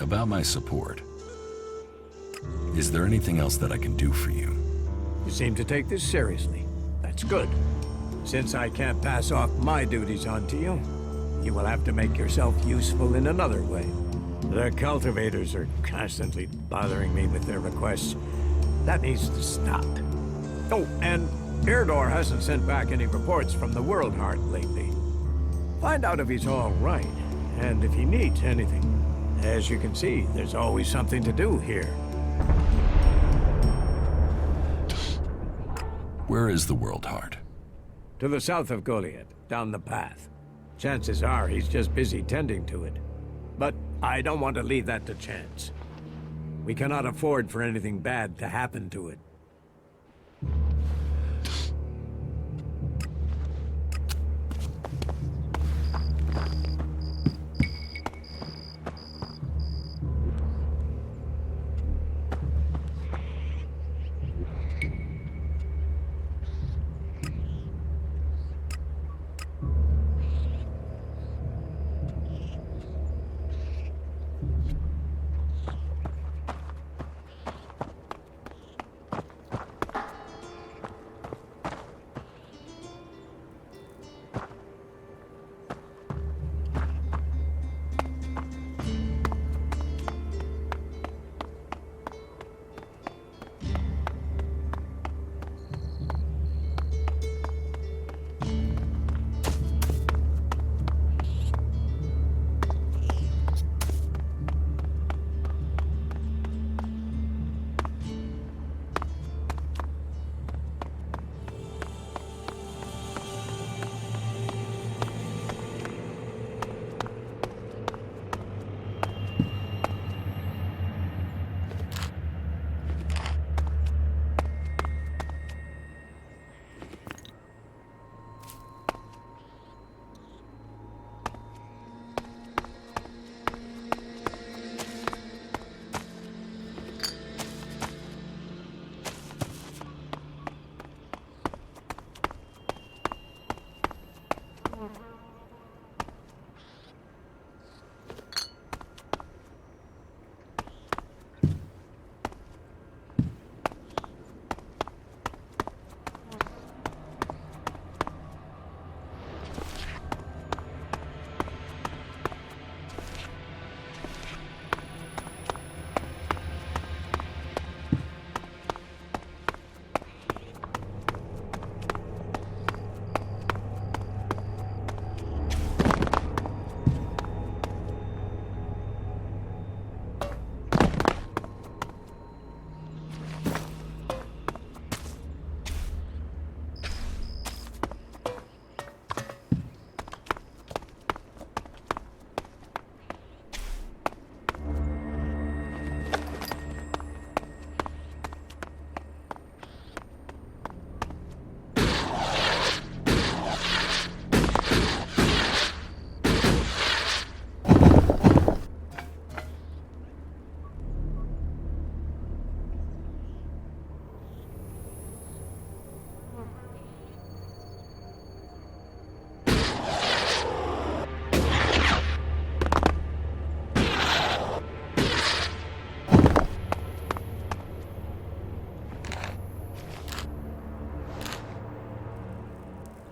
About my support. Is there anything else that I can do for you? You seem to take this seriously. That's good. Since I can't pass off my duties onto you, you will have to make yourself useful in another way. The cultivators are constantly bothering me with their requests. That needs to stop. Oh, and Erdor hasn't sent back any reports from the World Heart lately. Find out if he's all right, and if he needs anything. As you can see, there's always something to do here. Where is the World Heart? To the south of Goliath, down the path. Chances are he's just busy tending to it. But I don't want to leave that to chance. We cannot afford for anything bad to happen to it.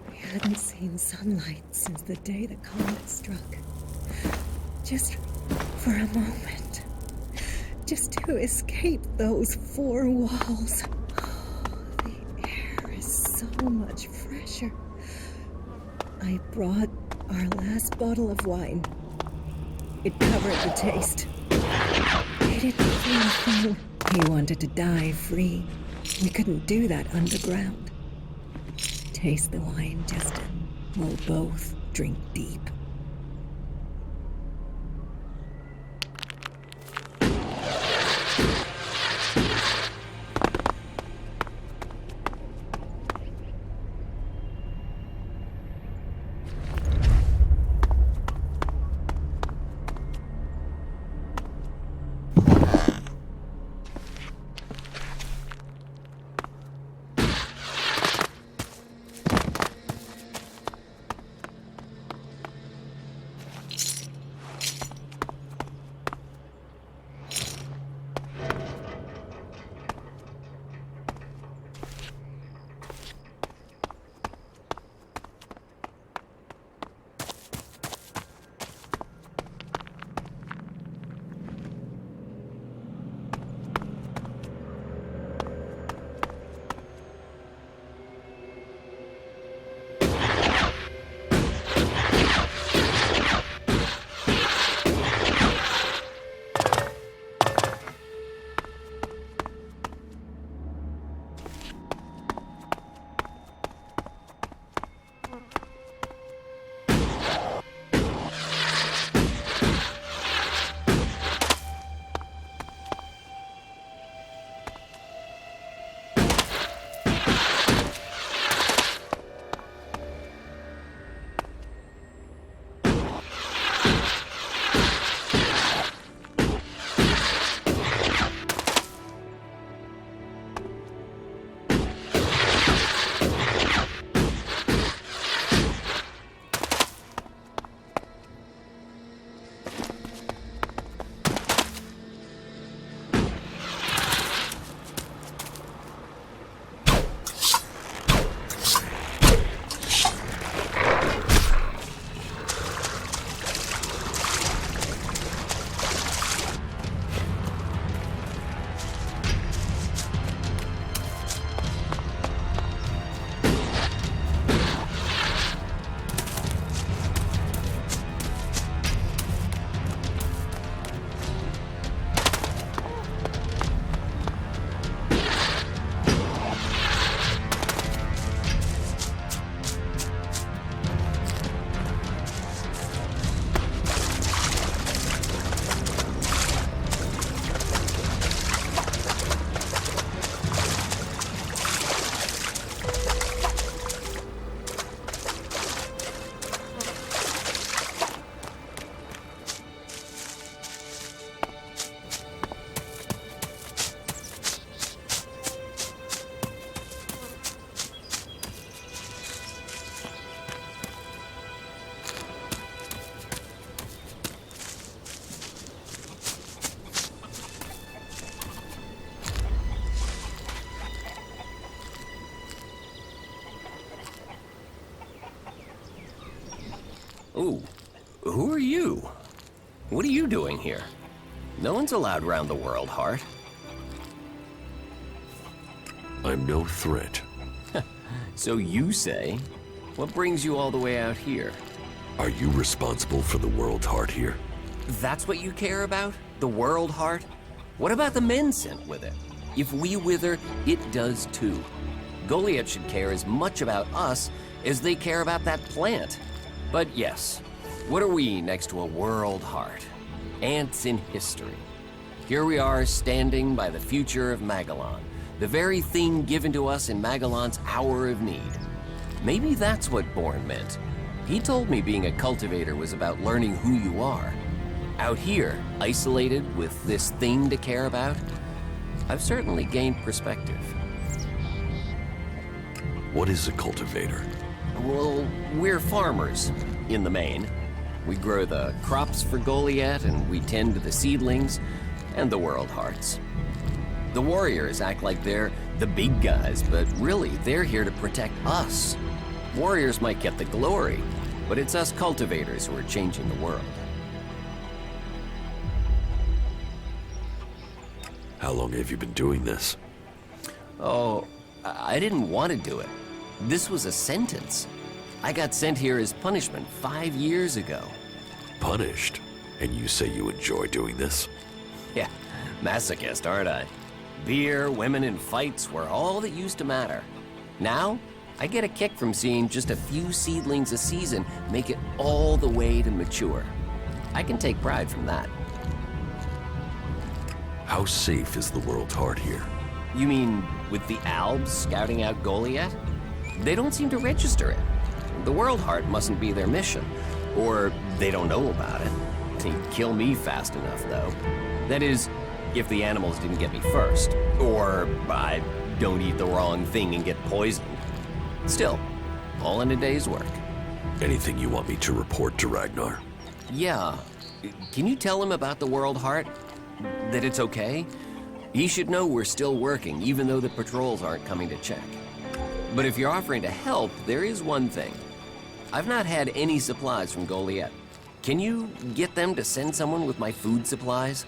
I hadn't seen sunlight since the day the comet struck. Just for a moment. Just to escape those four walls. The air is so much fresher. I brought our last bottle of wine. It covered the taste. He didn't feel full. He wanted to die free. We couldn't do that underground. Taste the wine, Justin. We'll both drink deep. Ooh, who are you? What are you doing here? No one's allowed around the world, Hart. I'm no threat. So you say. What brings you all the way out here? Are you responsible for the world, Hart, here? That's what you care about? The world, Hart? What about the men sent with it? If we wither, it does too. Goliath should care as much about us as they care about that plant. But yes, what are we next to a world, Hart? Ants in history. Here we are standing by the future of Magellan, the very thing given to us in Magellan's hour of need. Maybe that's what Bourne meant. He told me being a cultivator was about learning who you are. Out here, isolated with this thing to care about, I've certainly gained perspective. What is a cultivator? Well, we're farmers, in the main. We grow the crops for Goliath, and we tend to the seedlings and the world hearts. The warriors act like they're the big guys, but really, they're here to protect us. Warriors might get the glory, but it's us cultivators who are changing the world. How long have you been doing this? Oh, I didn't want to do it. This was a sentence. I got sent here as punishment 5 years ago. Punished? And you say you enjoy doing this? Yeah, masochist, aren't I? Beer, women, and fights were all that used to matter. Now, I get a kick from seeing just a few seedlings a season make it all the way to mature. I can take pride from that. How safe is the world, Hart, here? You mean with the Albs scouting out Goliath? They don't seem to register it. The World Heart mustn't be their mission. Or they don't know about it. They'd kill me fast enough, though. That is, if the animals didn't get me first. Or I don't eat the wrong thing and get poisoned. Still, all in a day's work. Anything you want me to report to Ragnar? Yeah. Can you tell him about the World Heart? That it's okay? He should know we're still working, even though the patrols aren't coming to check. But if you're offering to help, there is one thing. I've not had any supplies from Goliath. Can you get them to send someone with my food supplies?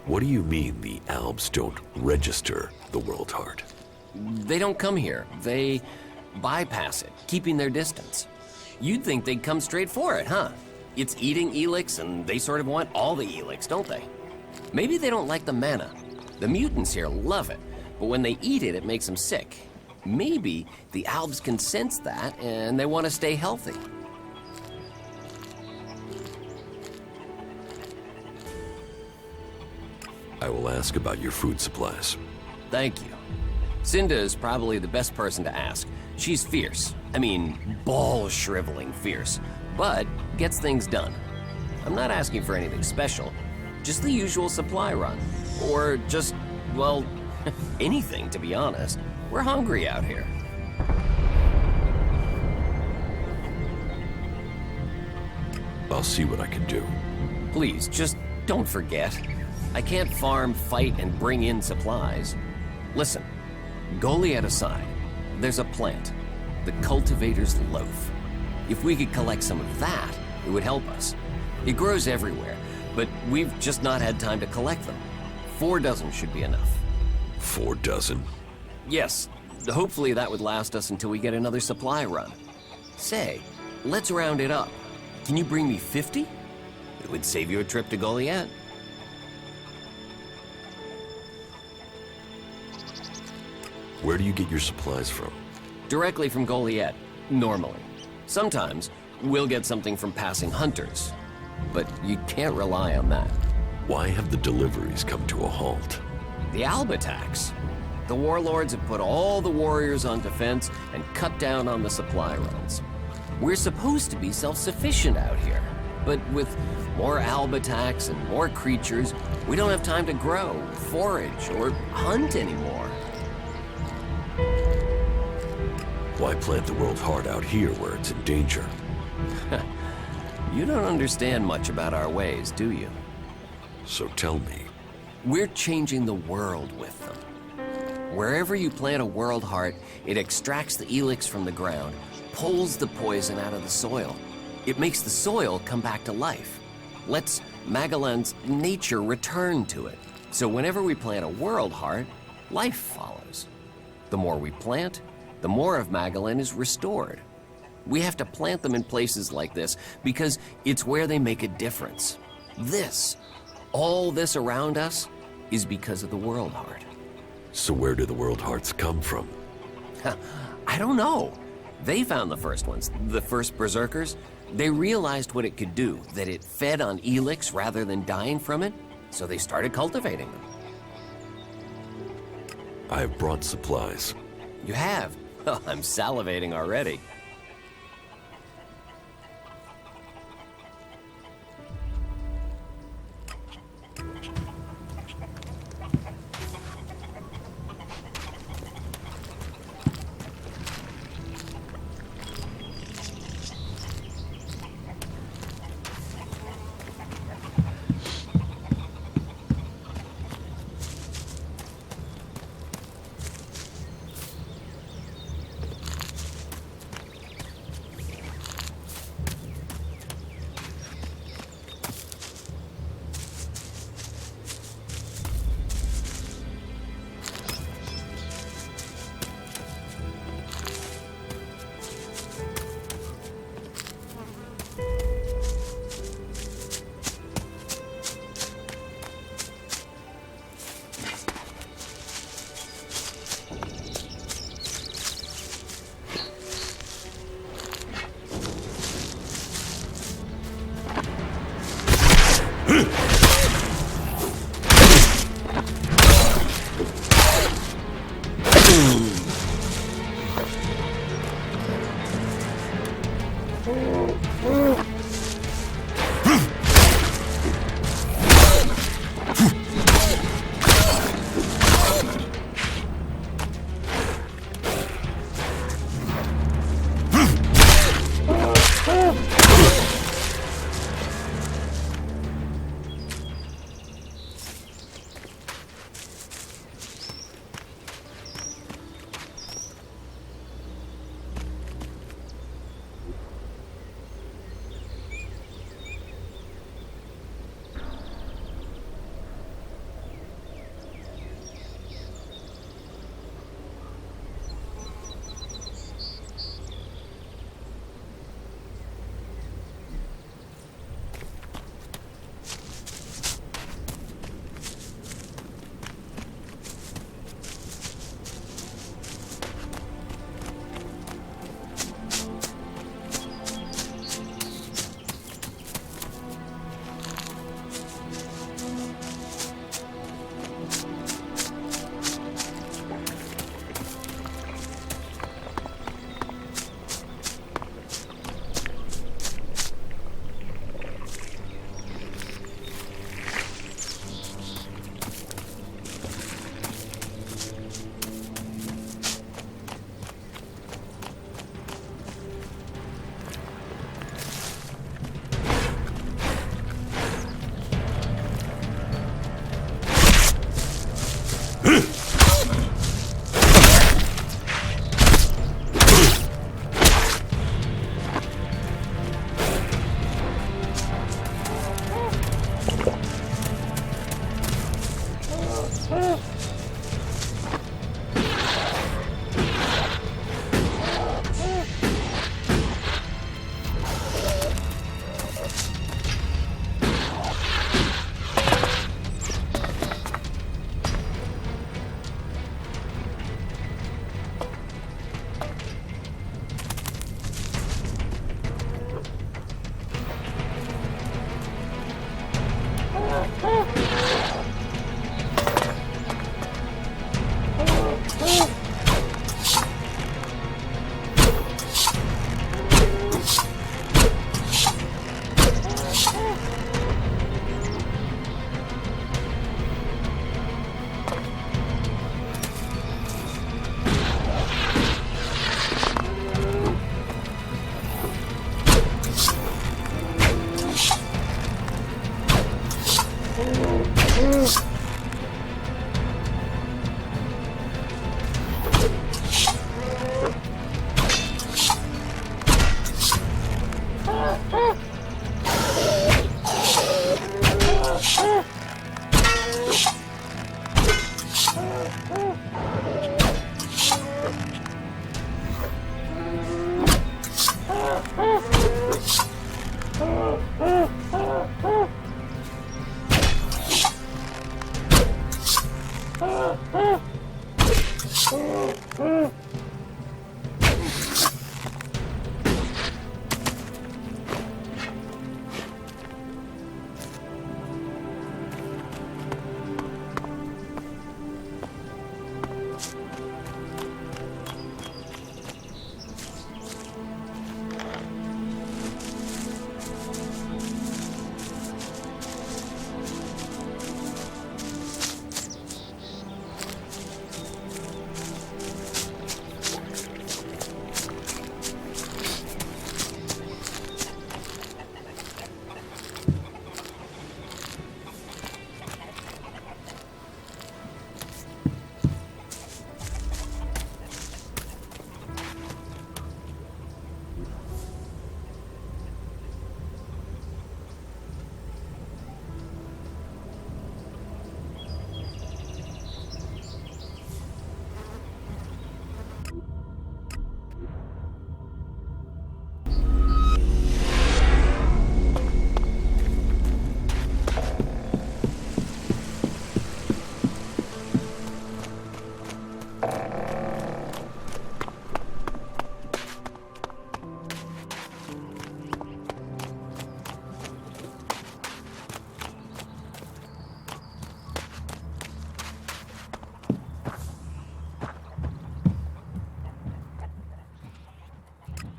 What do you mean the Albs don't register the World Heart? They don't come here. They bypass it, keeping their distance. You'd think they'd come straight for it, huh? It's eating Elex, and they sort of want all the Elex, don't they? Maybe they don't like the mana. The mutants here love it, but when they eat it, it makes them sick. Maybe the Albs can sense that, and they want to stay healthy. I will ask about your food supplies. Thank you. Cinda is probably the best person to ask. She's fierce. I mean, ball-shriveling fierce, but gets things done. I'm not asking for anything special, just the usual supply run. Or just, well, anything, to be honest. We're hungry out here. I'll see what I can do. Please, just don't forget. I can't farm, fight, and bring in supplies. Listen, Goliath aside, there's a plant, the cultivator's loaf. If we could collect some of that, it would help us. It grows everywhere, but we've just not had time to collect them. 4 dozen should be enough. 4 dozen? Yes, hopefully that would last us until we get another supply run. Say, let's round it up. Can you bring me 50? It would save you a trip to Goliath. Where do you get your supplies from? Directly from Goliath, normally. Sometimes, we'll get something from passing hunters. But you can't rely on that. Why have the deliveries come to a halt? The Alb attacks. The warlords have put all the warriors on defense and cut down on the supply runs. We're supposed to be self-sufficient out here, but with more Alb attacks and more creatures, we don't have time to grow, forage, or hunt anymore. Why plant the World Heart out here where it's in danger? You don't understand much about our ways, do you? So tell me. We're changing the world with them. Wherever you plant a world heart, it extracts the Elex from the ground, pulls the poison out of the soil. It makes the soil come back to life, lets Magellan's nature return to it. So whenever we plant a world heart, life follows. The more we plant, the more of Magellan is restored. We have to plant them in places like this because it's where they make a difference. All this around us, is because of the world heart. So where do the world hearts come from? I don't know. They found the first ones, the first berserkers. They realized what it could do, that it fed on Elex rather than dying from it, so they started cultivating them. I have brought supplies. You have? Oh, I'm salivating already.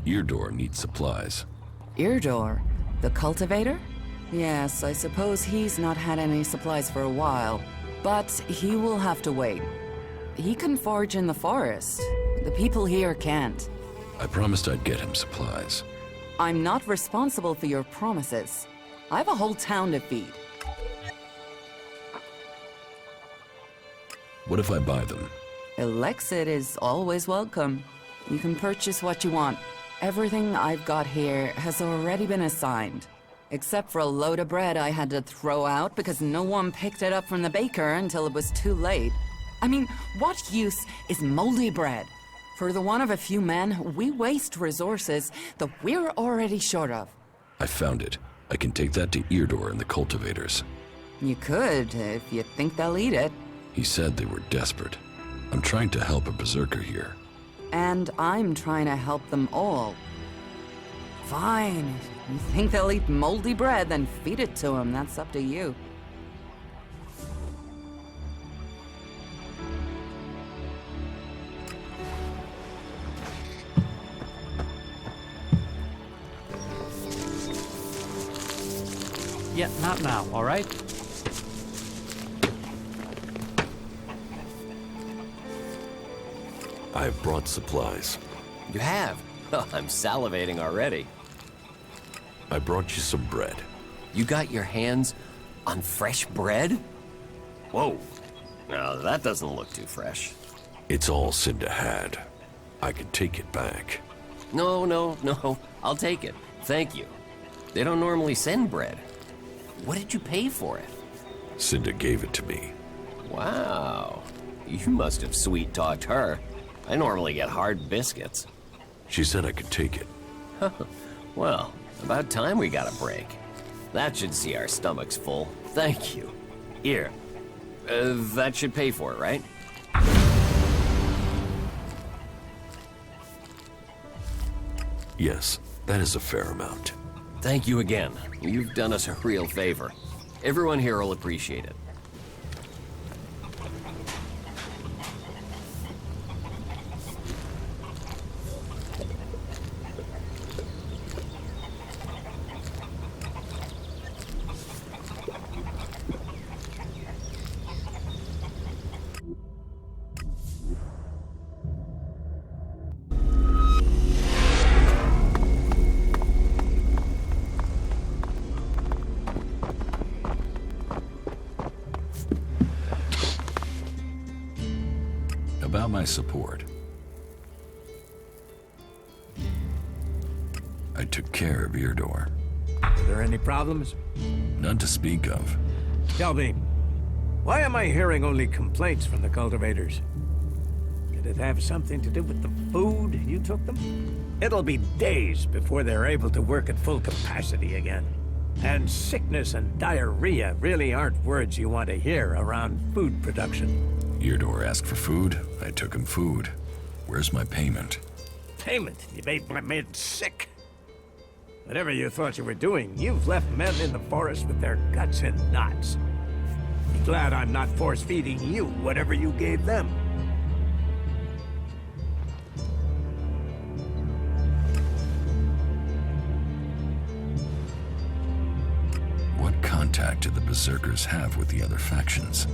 Eardor needs supplies. Eardor? The cultivator? Yes, I suppose he's not had any supplies for a while. But he will have to wait. He can forage in the forest. The people here can't. I promised I'd get him supplies. I'm not responsible for your promises. I have a whole town to feed. What if I buy them? Elex is always welcome. You can purchase what you want. Everything I've got here has already been assigned. Except for a load of bread I had to throw out because no one picked it up from the baker until it was too late. I mean, what use is moldy bread? For the want of a few men, we waste resources that we're already short of. I found it. I can take that to Eardor and the cultivators. You could, if you think they'll eat it. He said they were desperate. I'm trying to help a berserker here. And I'm trying to help them all. Fine. If you think they'll eat moldy bread, then feed it to them. That's up to you. Yeah, not now, all right? I've brought supplies. You have? Oh, I'm salivating already. I brought you some bread. You got your hands on fresh bread? Whoa. Now, that doesn't look too fresh. It's all Cinda had. I can take it back. No. I'll take it. Thank you. They don't normally send bread. What did you pay for it? Cinda gave it to me. Wow. You must have sweet-talked her. I normally get hard biscuits. She said I could take it. Well, about time we got a break. That should see our stomachs full. Thank you. Here. That should pay for it, right? Yes, that is a fair amount. Thank you again. You've done us a real favor. Everyone here will appreciate it. About my support. I took care of Eardor. Are there any problems? None to speak of. Tell me, Why am I hearing only complaints from the cultivators? Did it have something to do with the food you took them? It'll be days before they're able to work at full capacity again. And sickness and diarrhea really aren't words you want to hear around food production. Eardor asked for food. I took him food. Where's my payment? Payment? You made my men sick. Whatever you thought you were doing, you've left men in the forest with their guts in knots. Be glad I'm not force-feeding you whatever you gave them. What contact do the Berserkers have with the other factions?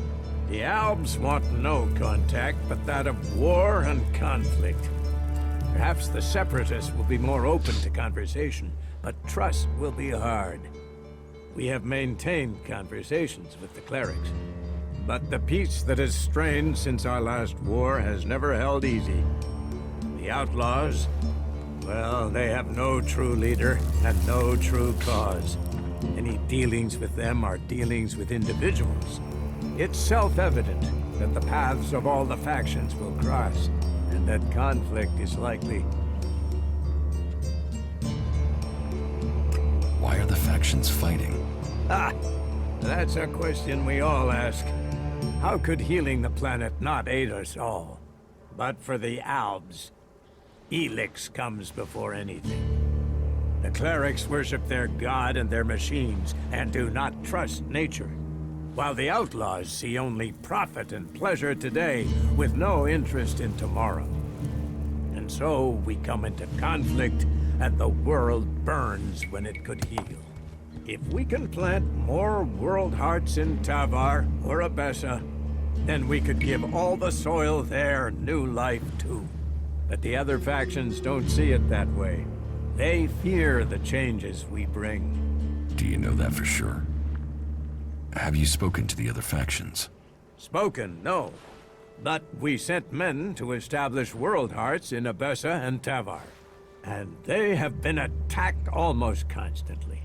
The Albs want no contact but that of war and conflict. Perhaps the Separatists will be more open to conversation, but trust will be hard. We have maintained conversations with the clerics, but the peace that has strained since our last war has never held easy. The outlaws, well, they have no true leader and no true cause. Any dealings with them are dealings with individuals. It's self-evident that the paths of all the factions will cross, and that conflict is likely. Why are the factions fighting? Ah, that's a question we all ask. How could healing the planet not aid us all? But for the Albs, Elex comes before anything. The clerics worship their god and their machines, and do not trust nature. While the outlaws see only profit and pleasure today, with no interest in tomorrow. And so we come into conflict, and the world burns when it could heal. If we can plant more world hearts in Tavar or Abessa, then we could give all the soil there new life too. But the other factions don't see it that way. They fear the changes we bring. Do you know that for sure? Have you spoken to the other factions? Spoken, no. But we sent men to establish world hearts in Abessa and Tavar. And they have been attacked almost constantly.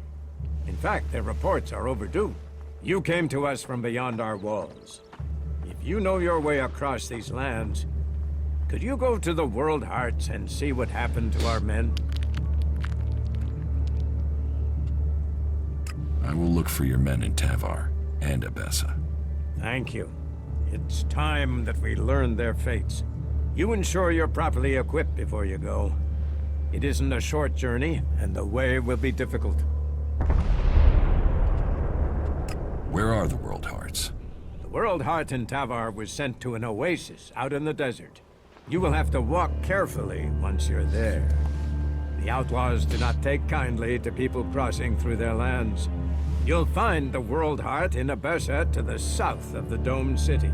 In fact, their reports are overdue. You came to us from beyond our walls. If you know your way across these lands, could you go to the world hearts and see what happened to our men? I will look for your men in Tavar and Abessa. Thank you. It's time that we learn their fates. You ensure you're properly equipped before you go. It isn't a short journey, and the way will be difficult. Where are the World Hearts? The World Heart in Tavar was sent to an oasis out in the desert. You will have to walk carefully once you're there. The outlaws do not take kindly to people crossing through their lands. You'll find the World Heart in Abessa to the south of the domed city.